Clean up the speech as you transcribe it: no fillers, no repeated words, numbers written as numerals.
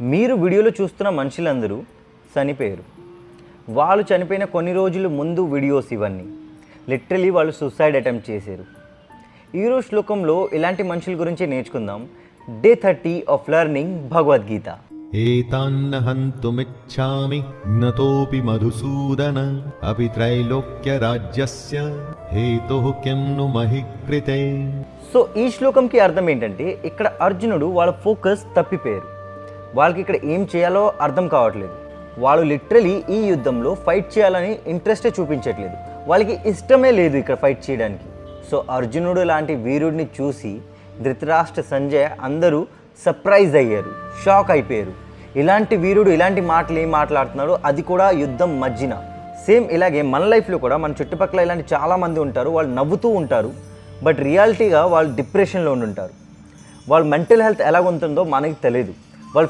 మీరు వీడియోలో చూస్తున్న మనుషులందరూ చనిపోయారు. వాళ్ళు చనిపోయిన కొన్ని రోజుల ముందు వీడియోస్ ఇవన్నీ. లిటరలీ వాళ్ళు సూసైడ్ అటెంప్ట్ చేశారు. ఈరోజు శ్లోకంలో ఇలాంటి మనుషుల గురించి నేర్చుకుందాం. Day 30 of learning Bhagavad Gita. ఏతాన్న హంతుమిచ్ఛామి జ్ఞతోపి మధుసూదన అపి త్రైలోక్య రాజ్యస్య హేతుః కిం ను మహి కృతే. సో ఈ శ్లోకంకి అర్థం ఏంటంటే, ఇక్కడ అర్జునుడు వాళ్ళ ఫోకస్ తప్పిపోయారు. వాళ్ళకి ఇక్కడ ఏం చేయాలో అర్థం కావట్లేదు. వాళ్ళు లిటరలీ ఈ యుద్ధంలో ఫైట్ చేయాలని ఇంట్రెస్టే చూపించట్లేదు. వాళ్ళకి ఇష్టమే లేదు ఇక్కడ ఫైట్ చేయడానికి. సో అర్జునుడు లాంటి వీరుడిని చూసి ధృతరాష్ట్ర, సంజయ్ అందరూ సర్ప్రైజ్ అయ్యారు, షాక్ అయిపోయారు. ఇలాంటి వీరుడు ఇలాంటి మాటలు ఏం మాట్లాడుతున్నాడు, అది కూడా యుద్ధం మధ్యన. సేమ్ ఇలాగే మన లైఫ్లో కూడా మన చుట్టుపక్కల ఇలాంటి చాలామంది ఉంటారు. వాళ్ళు నవ్వుతూ ఉంటారు, బట్ రియాలిటీగా వాళ్ళు డిప్రెషన్లో ఉంటారు. వాళ్ళ మెంటల్ హెల్త్ ఎలా ఉంటుందో మనకి తెలియదు. వాళ్ళు